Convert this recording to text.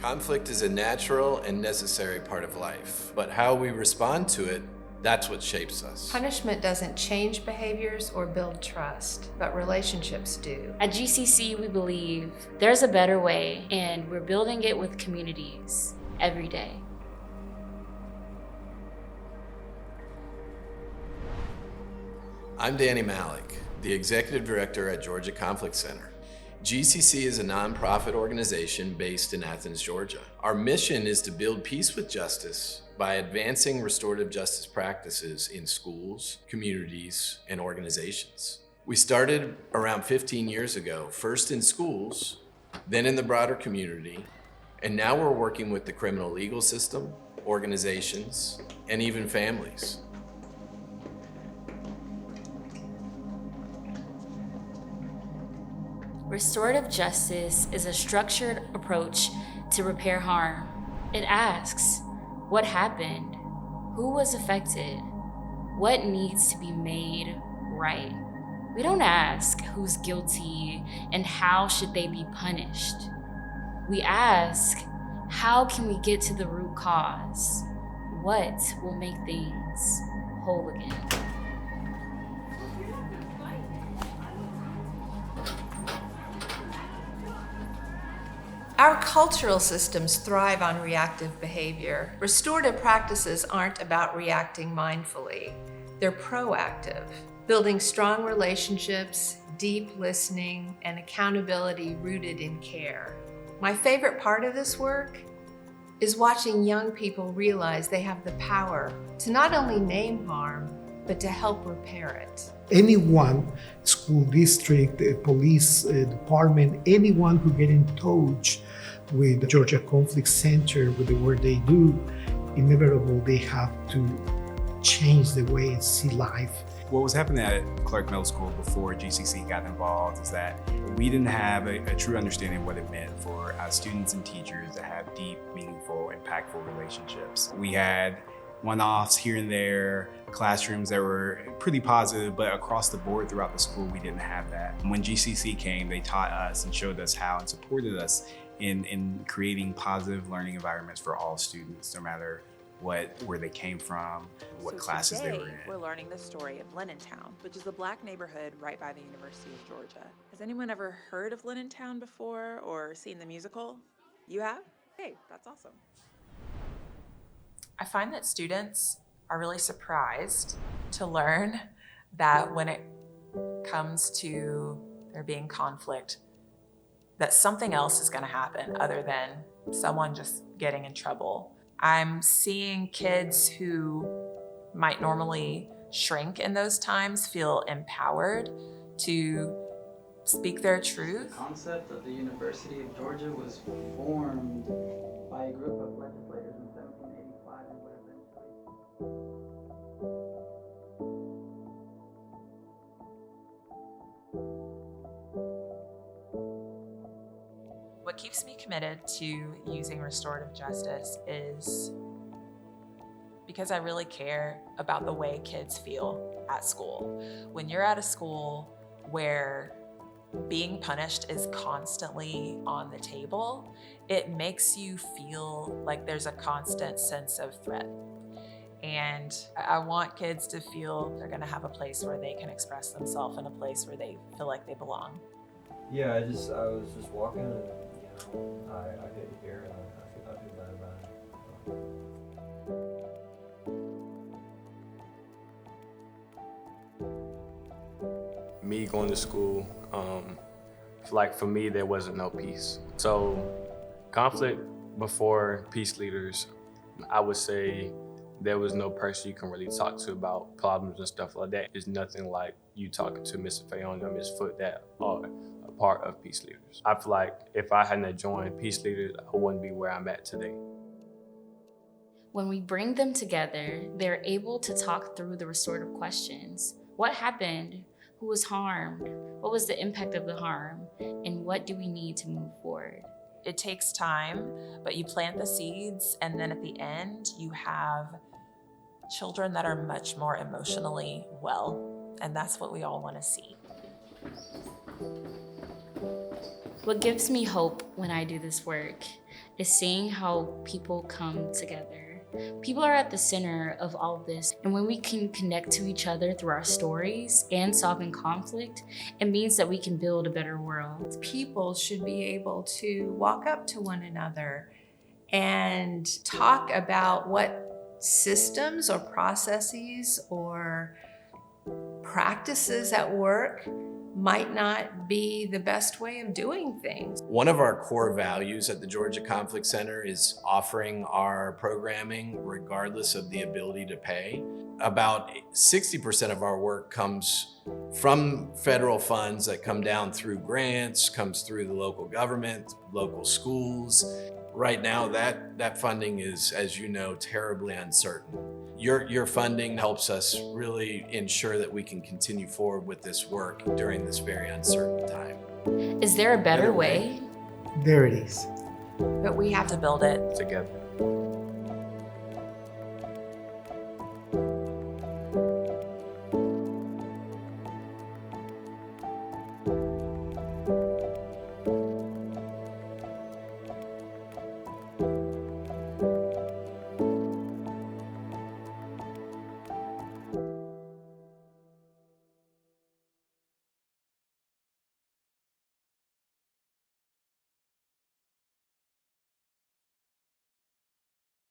Conflict is a natural and necessary part of life, but how we respond to it, that's what shapes us. Punishment doesn't change behaviors or build trust, but relationships do. At GCC, we believe there's a better way, and we're building it with communities every day. I'm Danny Malik, the Executive Director at Georgia Conflict Center. GCC is a nonprofit organization based in Athens, Georgia. Our mission is to build peace with justice by advancing restorative justice practices in schools, communities, and organizations. We started around 15 years ago, first in schools, then in the broader community, and now we're working with the criminal legal system, organizations, and even families. Restorative justice is a structured approach to repair harm. It asks, what happened? Who was affected? What needs to be made right? We don't ask who's guilty and how should they be punished. We ask, how can we get to the root cause? What will make things whole again? Our cultural systems thrive on reactive behavior. Restorative practices aren't about reacting mindfully. They're proactive, building strong relationships, deep listening, and accountability rooted in care. My favorite part of this work is watching young people realize they have the power to not only name harm, but to help repair it. Anyone, school district, police department, anyone who get in touch with the Georgia Conflict Center, with the work they do, inevitably they have to change the way they see life. What was happening at Clark Middle School before GCC got involved is that we didn't have a true understanding of what it meant for our students and teachers to have deep, meaningful, impactful relationships. We had one-offs here and there, classrooms that were pretty positive, but across the board throughout the school, we didn't have that. When GCC came, they taught us and showed us how and supported us in creating positive learning environments for all students, no matter where they came from, what classes they were in. We're learning the story of Lenintown, which is a Black neighborhood right by the University of Georgia. Has anyone ever heard of Lenintown before or seen the musical? You have? Hey, that's awesome. I find that students are really surprised to learn that when it comes to there being conflict, that something else is going to happen other than someone just getting in trouble. I'm seeing kids who might normally shrink in those times feel empowered to speak their truth. The concept of the University of Georgia was formed by a group of legislators in 1785 and would eventually. What keeps me committed to using restorative justice is because I really care about the way kids feel at school. When you're at a school where being punished is constantly on the table, it makes you feel like there's a constant sense of threat. And I want kids to feel they're gonna have a place where they can express themselves and a place where they feel like they belong. Yeah, I was just walking and I didn't hear and I feel bad about it. Me going to school, like for me, there wasn't no peace. So conflict before peace leaders, I would say there was no person you can really talk to about problems and stuff like that. It's nothing like you talking to Mr. Fayon or Ms. Foote that are a part of peace leaders. I feel like if I hadn't joined peace leaders, I wouldn't be where I'm at today. When we bring them together, they're able to talk through the restorative questions. What happened? Who was harmed? What was the impact of the harm? And what do we need to move forward? It takes time, but you plant the seeds, and then at the end, you have children that are much more emotionally well, and that's what we all want to see. What gives me hope when I do this work is seeing how people come together. People are at the center of all this, and when we can connect to each other through our stories and solving conflict, it means that we can build a better world. People should be able to walk up to one another and talk about what systems or processes or practices at work might not be the best way of doing things. One of our core values at the Georgia Conflict Center is offering our programming regardless of the ability to pay. About 60% of our work comes from federal funds that come down through grants, comes through the local government, local schools. Right now, that funding is, as you know, terribly uncertain. Your funding helps us really ensure that we can continue forward with this work during this very uncertain time. Is there a better way? There it is. But we have To build it Together.